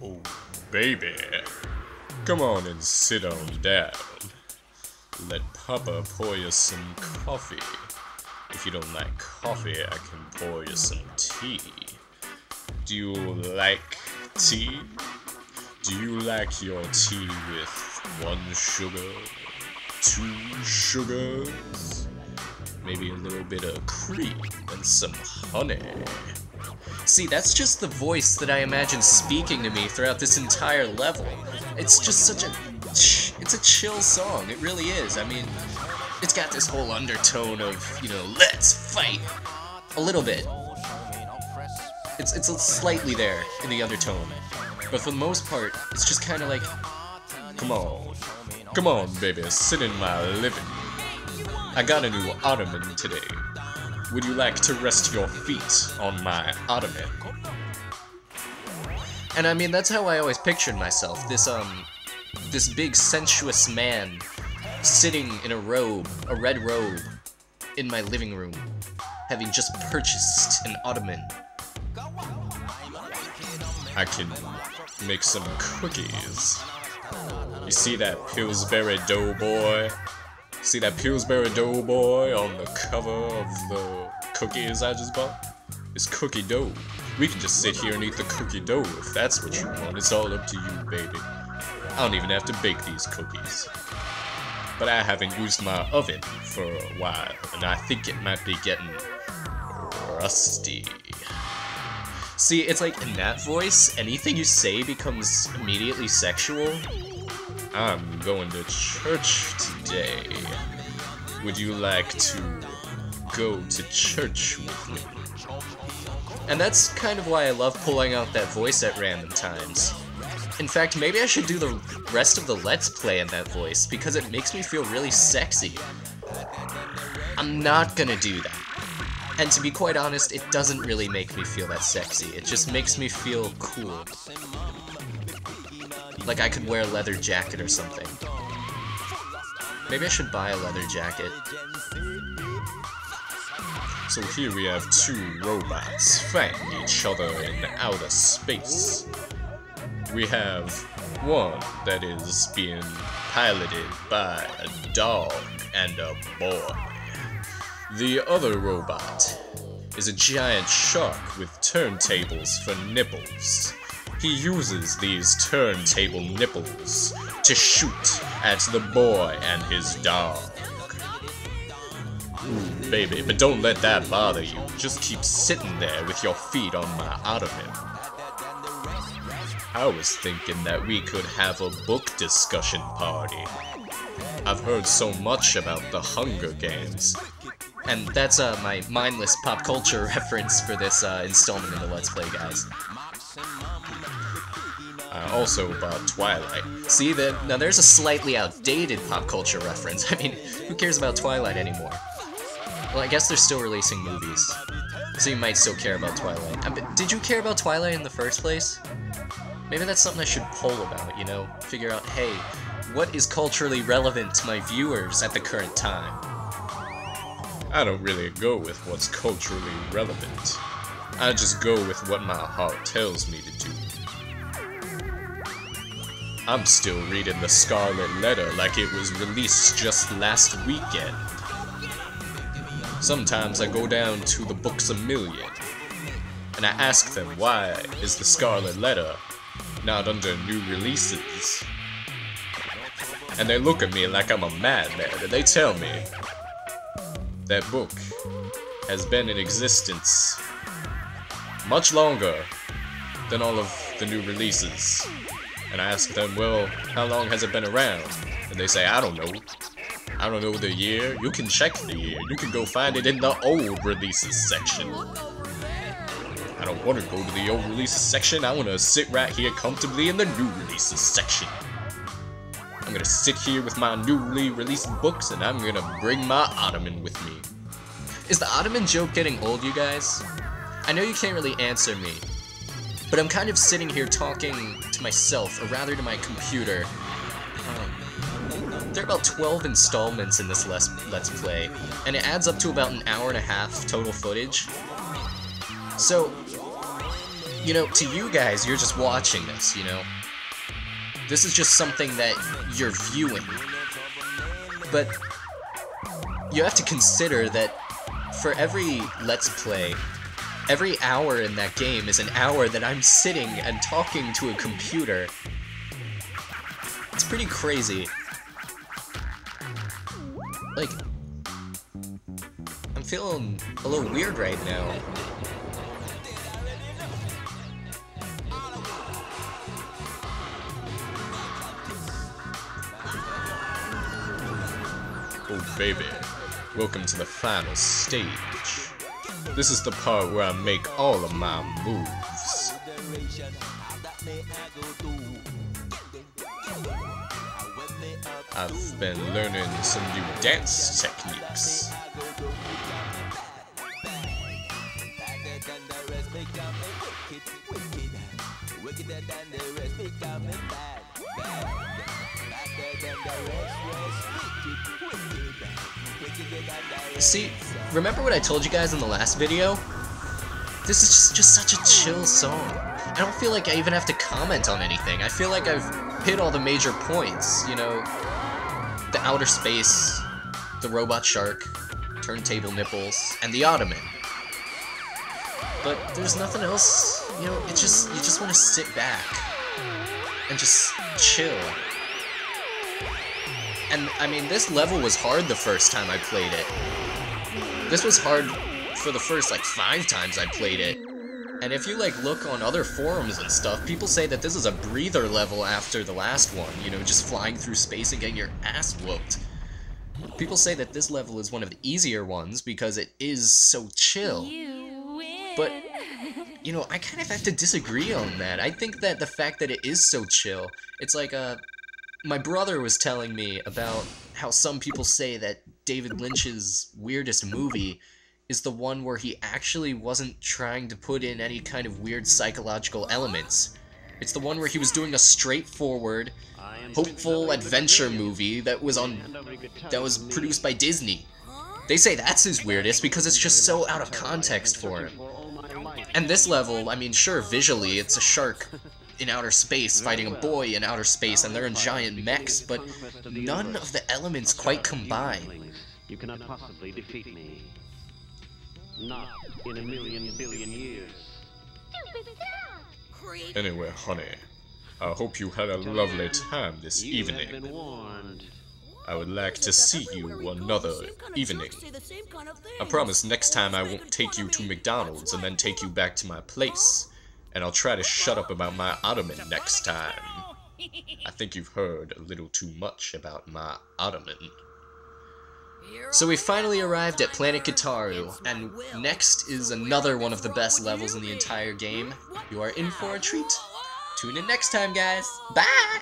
Oh, baby. Come on and sit on down. Let Papa pour you some coffee. If you don't like coffee, I can pour you some tea. Do you like tea? Do you like your tea with 1 sugar, 2 sugars, maybe a little bit of cream and some honey? See, that's just the voice that I imagine speaking to me throughout this entire level. It's just such a... it's a chill song, it really is. I mean, it's got this whole undertone of, you know, let's fight! A little bit. It's slightly there in the undertone. But for the most part, it's just kind of like, come on, baby, sit in my living. I got a new ottoman today. Would you like to rest your feet on my ottoman? And I mean, that's how I always pictured myself. This big sensuous man sitting in a robe, a red robe, in my living room, having just purchased an ottoman. I can make some cookies. You see that Pillsbury Doughboy? See that Pillsbury Doughboy on the cover of the cookies I just bought? It's cookie dough. We can just sit here and eat the cookie dough if that's what you want. It's all up to you, baby. I don't even have to bake these cookies. But I haven't used my oven for a while, and I think it might be getting rusty. See, it's like in that voice, anything you say becomes immediately sexual. I'm going to church today. Would you like to go to church with me? And that's kind of why I love pulling out that voice at random times. In fact, maybe I should do the rest of the Let's Play in that voice, because it makes me feel really sexy. I'm not gonna do that. And to be quite honest, it doesn't really make me feel that sexy. It just makes me feel cool. Like I could wear a leather jacket or something. Maybe I should buy a leather jacket. So here we have 2 robots fighting each other in outer space. We have one that is being piloted by a dog and a boy. The other robot is a giant shark with turntables for nipples. He uses these turntable nipples to shoot at the boy and his dog. Ooh, baby, but don't let that bother you. Just keep sitting there with your feet on my ottoman. I was thinking that we could have a book discussion party. I've heard so much about the Hunger Games. And that's my mindless pop culture reference for this installment of the Let's Play, guys. I also bought Twilight. See, now there's a slightly outdated pop culture reference. I mean, who cares about Twilight anymore? Well, I guess they're still releasing movies, so you might still care about Twilight. Did you care about Twilight in the first place? Maybe that's something I should poll about, you know? Figure out, hey, what is culturally relevant to my viewers at the current time? I don't really go with what's culturally relevant. I just go with what my heart tells me to do. I'm still reading The Scarlet Letter like it was released just last weekend. Sometimes I go down to the Books A Million, and I ask them why is The Scarlet Letter not under new releases? And they look at me like I'm a madman, and they tell me that book has been in existence much longer than all of the new releases. And I ask them, well, how long has it been around? And they say, I don't know. I don't know the year. You can check the year. You can go find it in the old releases section. I don't want to go to the old releases section. I want to sit right here comfortably in the new releases section. I'm gonna sit here with my newly released books, and I'm gonna bring my ottoman with me. Is the ottoman joke getting old, you guys? I know you can't really answer me, but I'm kind of sitting here talking to myself, or rather to my computer. There are about 12 installments in this Let's Play, and it adds up to about an hour and a half total footage. So, you know, to you guys, you're just watching this, you know? This is just something that you're viewing. But you have to consider that for every Let's Play, every hour in that game is an hour that I'm sitting and talking to a computer. It's pretty crazy. Like, I'm feeling a little weird right now. Oh baby, welcome to the final stage. This is the part where I make all of my moves. I've been learning some new dance techniques. See, remember what I told you guys in the last video? This is just such a chill song. I don't feel like I even have to comment on anything. I feel like I've hit all the major points, you know, the outer space, the robot shark, turntable nipples, and the ottoman. But there's nothing else, you know, you just want to sit back and just chill. And, I mean, this level was hard the first time I played it. This was hard for the first, like, 5 times I played it. And if you, like, look on other forums and stuff, people say that this is a breather level after the last one, you know, just flying through space and getting your ass whooped. People say that this level is one of the easier ones because it is so chill. But, you know, I kind of have to disagree on that. I think that the fact that it is so chill, it's like, my brother was telling me about how some people say that David Lynch's weirdest movie is the one where he actually wasn't trying to put in any kind of weird psychological elements. It's the one where he was doing a straightforward, hopeful adventure movie that was produced by Disney. They say that's his weirdest because it's just so out of context for him. And this level, I mean, sure, visually, it's a shark in outer space fighting a boy in outer space, and they're in giant mechs, but none of the elements quite combine. You cannot possibly defeat me. Not in a million billion years. Anyway, honey, I hope you had a lovely time this evening. I would like to see you another evening. I promise next time I won't take you to McDonald's and then take you back to my place. And I'll try to shut up about my ottoman next time. I think you've heard a little too much about my ottoman. So we finally arrived at Planet Gitaroo, and next is another one of the best levels in the entire game. You are in for a treat. Tune in next time, guys. Bye!